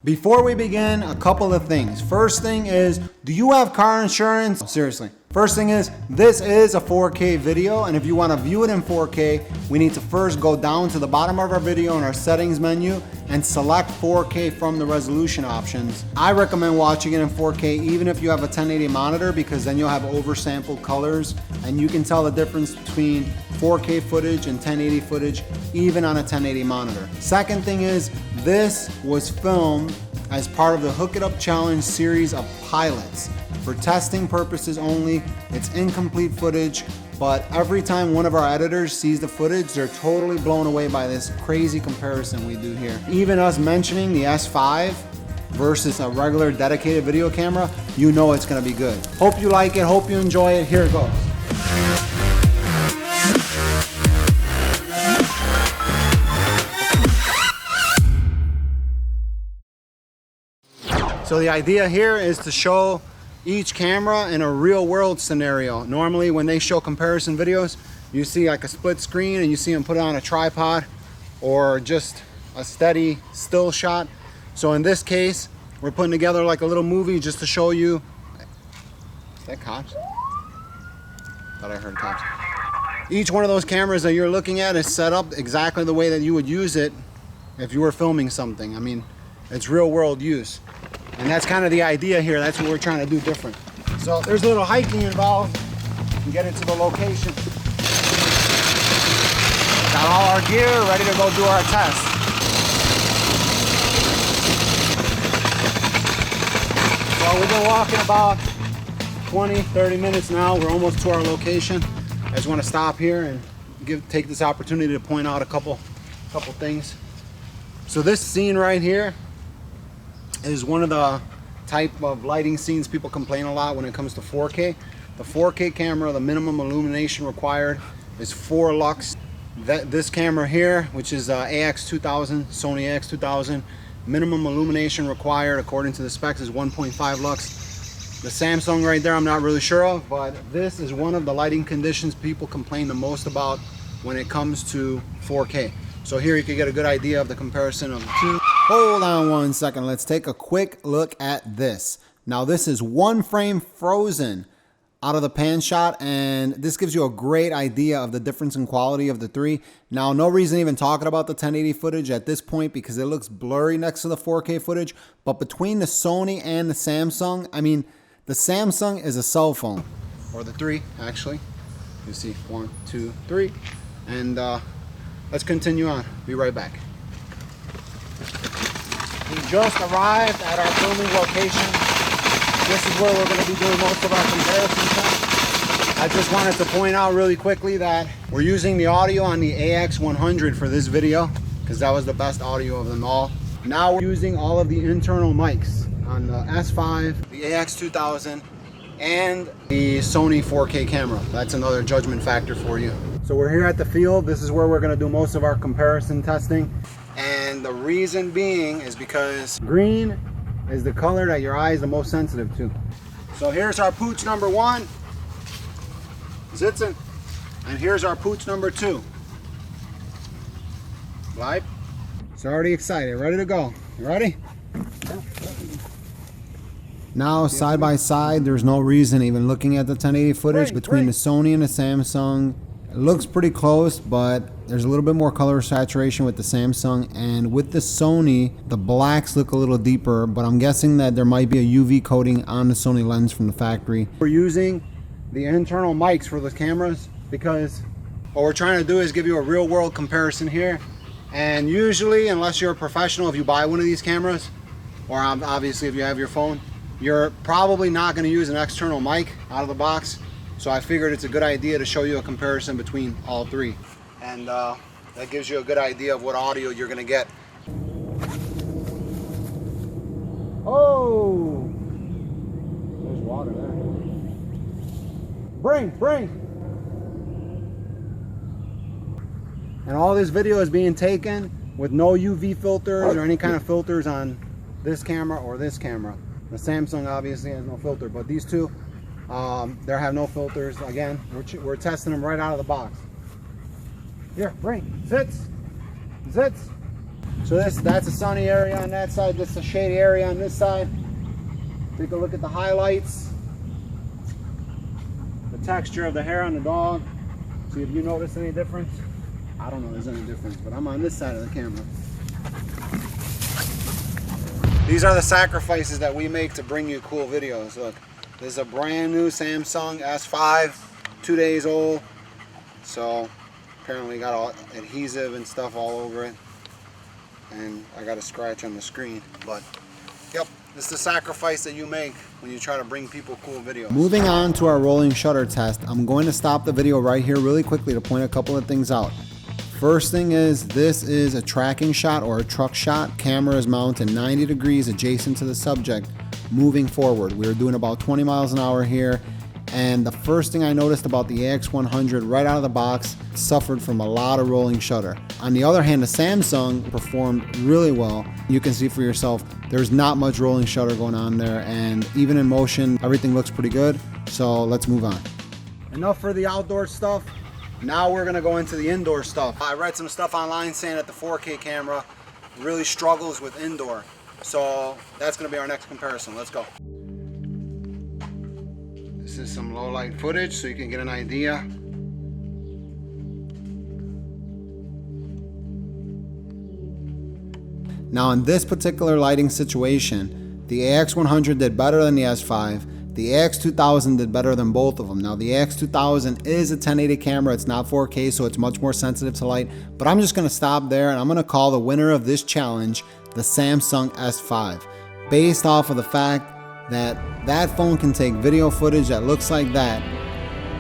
Before we begin, a couple of things. First thing is, do you have car insurance? Seriously. First thing is, this is a 4K video, and if you want to view it in 4K, we need to first go down to the bottom of our video in our settings menu and select 4K from the resolution options. I recommend watching it in 4K even if you have a 1080 monitor, because then you'll have oversampled colors and you can tell the difference between 4K footage and 1080 footage even on a 1080 monitor. Second thing is, this was filmed as part of the Hook It Up Challenge series of pilots. For testing purposes only, it's incomplete footage, but every time one of our editors sees the footage, they're totally blown away by this crazy comparison we do here. Even us mentioning the S5 versus a regular dedicated video camera, you know it's gonna be good. Hope you like it, hope you enjoy it. Here it goes. So the idea here is to show each camera in a real world scenario. Normally when they show comparison videos, you see like a split screen and you see them put it on a tripod or just a steady still shot. So in this case, we're putting together like a little movie just to show you. Is that cops? Thought I heard cops. Each one of those cameras that you're looking at is set up exactly the way that you would use it if you were filming something. I mean, it's real world use. And that's kind of the idea here. That's what we're trying to do different. So there's a little hiking involved and get into the location. Got all our gear ready to go do our test. So we've been walking about 20-30 minutes now. We're almost to our location. I just want to stop here and take this opportunity to point out a couple things. So this scene right here is one of the type of lighting scenes people complain a lot when it comes to 4K. The 4K camera, the minimum illumination required is 4 lux. This camera here, which is AX-2000, Sony AX-2000, minimum illumination required according to the specs is 1.5 lux. The Samsung right there I'm not really sure of, but this is one of the lighting conditions people complain the most about when it comes to 4K. So here you can get a good idea of the comparison of the two. Hold on one second, let's take a quick look at this. Now this is one frame frozen out of the pan shot, and this gives you a great idea of the difference in quality of the three. Now no reason even talking about the 1080 footage at this point because it looks blurry next to the 4K footage, but between the Sony and the Samsung, I mean, the Samsung is a cell phone, or the three actually. You see 1, 2, 3, and let's continue on, be right back. We just arrived at our filming location. This is where we're going to be doing most of our comparison tests. I just wanted to point out really quickly that we're using the audio on the AX-100 for this video because that was the best audio of them all. Now we're using all of the internal mics on the S5, the AX-2000, and the Sony 4K camera. That's another judgment factor for you. So we're here at the field. This is where we're going to do most of our comparison testing. And the reason being is because green is the color that your eye is the most sensitive to. So here's our pooch number 1, sitzen, and here's our pooch number 2. Live. It's already excited, ready to go. You ready? Now side by side, there's no reason even looking at the 1080 footage between the Sony and the Samsung. It looks pretty close, but there's a little bit more color saturation with the Samsung, and with the Sony, the blacks look a little deeper, but I'm guessing that there might be a UV coating on the Sony lens from the factory. We're using the internal mics for the cameras because what we're trying to do is give you a real world comparison here. And usually, unless you're a professional, if you buy one of these cameras, or obviously if you have your phone, you're probably not going to use an external mic out of the box. So I figured it's a good idea to show you a comparison between all three. And that gives you a good idea of what audio you're going to get. Oh! There's water there. Bring! And all this video is being taken with no UV filters or any kind of filters on this camera or this camera. The Samsung obviously has no filter, but these two, they have no filters. Again, we're testing them right out of the box. Here, bring, sits. So that's a sunny area on that side, this is a shady area on this side. Take a look at the highlights, the texture of the hair on the dog. See if you notice any difference. I don't know if there's any difference, but I'm on this side of the camera. These are the sacrifices that we make to bring you cool videos. Look, this is a brand new Samsung S5, 2 days old. So apparently got all adhesive and stuff all over it. And I got a scratch on the screen, but yep, this is the sacrifice that you make when you try to bring people cool videos. Moving on to our rolling shutter test, I'm going to stop the video right here really quickly to point a couple of things out. First thing is, this is a tracking shot or a truck shot. Camera is mounted 90 degrees adjacent to the subject, moving forward. We're doing about 20 miles an hour here. And the first thing I noticed about the AX-100 right out of the box, suffered from a lot of rolling shutter. On the other hand, the Samsung performed really well. You can see for yourself, there's not much rolling shutter going on there, and even in motion, everything looks pretty good. So let's move on. Enough for the outdoor stuff. Now we're gonna go into the indoor stuff. I read some stuff online saying that the 4K camera really struggles with indoor. So that's gonna be our next comparison. Let's go. This is some low light footage so you can get an idea. Now in this particular lighting situation, the AX-100 did better than the S5. The AX-2000 did better than both of them. Now the AX-2000 is a 1080 camera, it's not 4K, so it's much more sensitive to light, but I'm just gonna stop there and I'm gonna call the winner of this challenge the Samsung S5, based off of the fact that that phone can take video footage that looks like that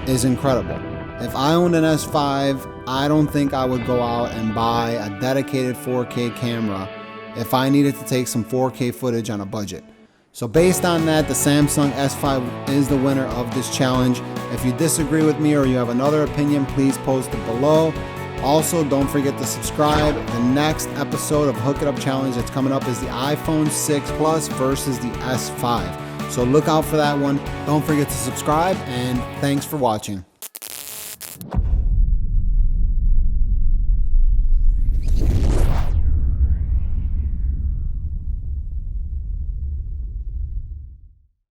is incredible. If I owned an S5, I don't think I would go out and buy a dedicated 4K camera if I needed to take some 4K footage on a budget. So based on that, the Samsung S5 is the winner of this challenge. If you disagree with me or you have another opinion, please post it below. Also, don't forget to subscribe. The next episode of Hook It Up Challenge that's coming up is the iPhone 6 Plus versus the S5. So look out for that one. Don't forget to subscribe, and thanks for watching.